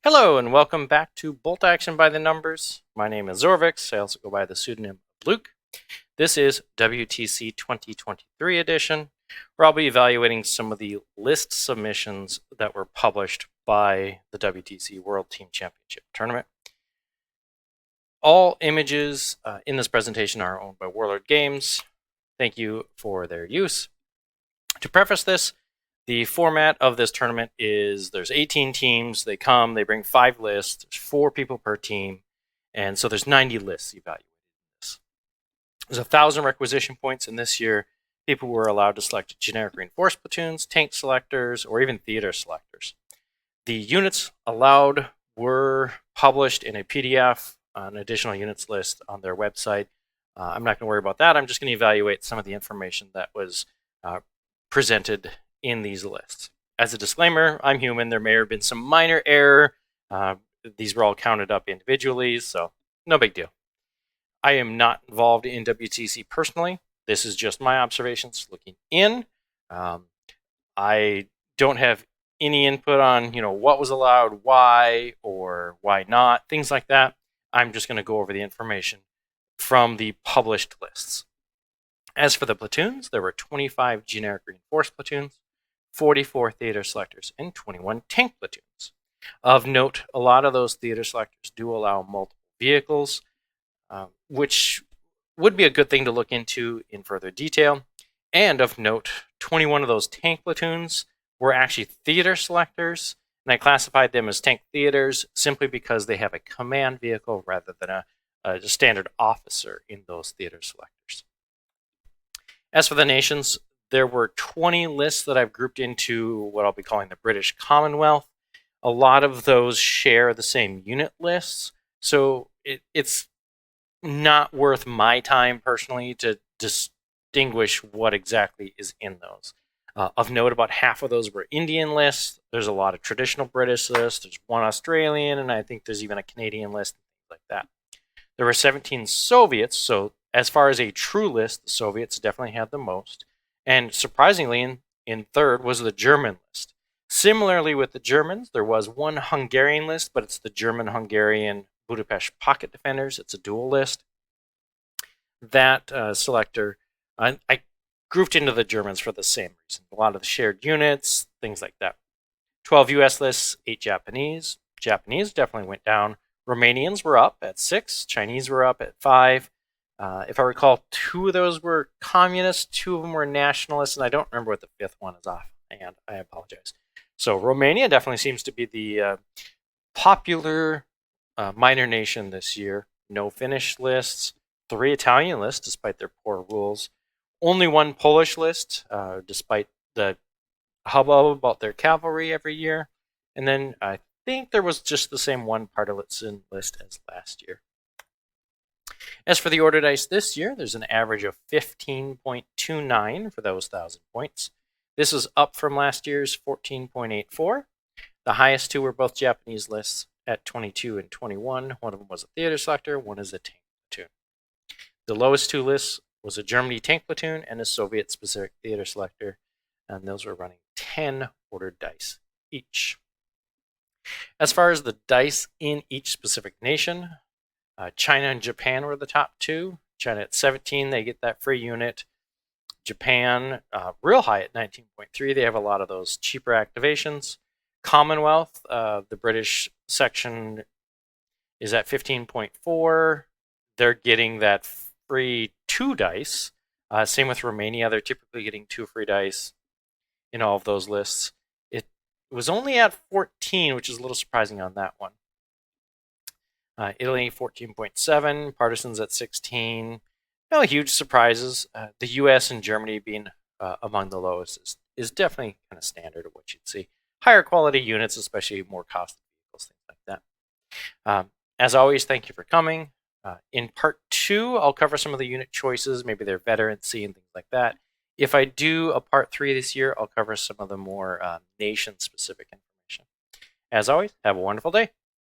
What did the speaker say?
Hello and welcome back to Bolt Action by the Numbers. My name is Zorvix. I also go by the pseudonym Luke. This is WTC 2023 edition, where I'll be evaluating some of the list submissions that were published by the WTC World Team Championship Tournament. All images in this presentation are owned by Warlord Games. Thank you for their use. To preface this, the format of this tournament is there's 18 teams. They come, they bring 5 lists. There's 4 people per team. And so there's 90 lists evaluated in this. There's 1,000 requisition points, and this year people were allowed to select generic reinforced platoons, tank selectors, or even theater selectors. The units allowed were published in a PDF, an additional units list on their website. I'm not going to worry about that. I'm just going to evaluate some of the information that was presented in these lists. As a disclaimer, I'm human. There may have been some minor error. These were all counted up individually, so no big deal. I am not involved in WTC personally. This is just my observations looking in. I don't have any input on what was allowed, why, or why not, things like that. I'm just going to go over the information from the published lists. As for the platoons, there were 25 generic reinforced platoons, 44 theater selectors, and 21 tank platoons. Of note, a lot of those theater selectors do allow multiple vehicles, which would be a good thing to look into in further detail. And of note, 21 of those tank platoons were actually theater selectors, and I classified them as tank theaters simply because they have a command vehicle rather than a standard officer in those theater selectors. As for the nations, there were 20 lists that I've grouped into what I'll be calling the British Commonwealth. A lot of those share the same unit lists, so it's not worth my time personally to distinguish what exactly is in those. Of note, about half of those were Indian lists. There's a lot of traditional British lists. There's one Australian, and I think there's even a Canadian list, things like that. There were 17 Soviets, so as far as a true list, the Soviets definitely had the most. And surprisingly, in third was the German list. Similarly with the Germans, there was one Hungarian list, but it's the German-Hungarian Budapest Pocket Defenders. It's a dual list. That selector, I grouped into the Germans for the same reason. A lot of the shared units, things like that. 12 US lists, 8 Japanese. Japanese definitely went down. Romanians were up at 6. Chinese were up at 5. If I recall, 2 of those were communists, 2 of them were nationalists, and I don't remember what the 5th one is off, and I apologize. So Romania definitely seems to be the popular minor nation this year. No Finnish lists, 3 Italian lists, despite their poor rules. Only 1 Polish list, despite the hubbub about their cavalry every year. And then I think there was just the same 1 partisan list as last year. As for the order dice this year, there's an average of 15.29 for those 1,000 points. This is up from last year's 14.84. The highest 2 were both Japanese lists at 22 and 21. One of them was a theater selector, one is a tank platoon. The lowest 2 lists was a Germany tank platoon and a Soviet-specific theater selector, and those were running 10 ordered dice each. As far as the dice in each specific nation, China and Japan were the top 2. China at 17, they get that free unit. Japan, real high at 19.3. They have a lot of those cheaper activations. Commonwealth, the British section is at 15.4. They're getting that free 2 dice. Same with Romania. They're typically getting 2 free dice in all of those lists. It was only at 14, which is a little surprising on that one. Italy 14.7, partisans at 16. No huge surprises. The US and Germany being among the lowest is definitely kind of standard of what you'd see. Higher quality units, especially more costly vehicles, things like that. As always, thank you for coming. In part 2, I'll cover some of the unit choices, maybe their veterancy and things like that. If I do a part 3 this year, I'll cover some of the more nation-specific information. As always, have a wonderful day.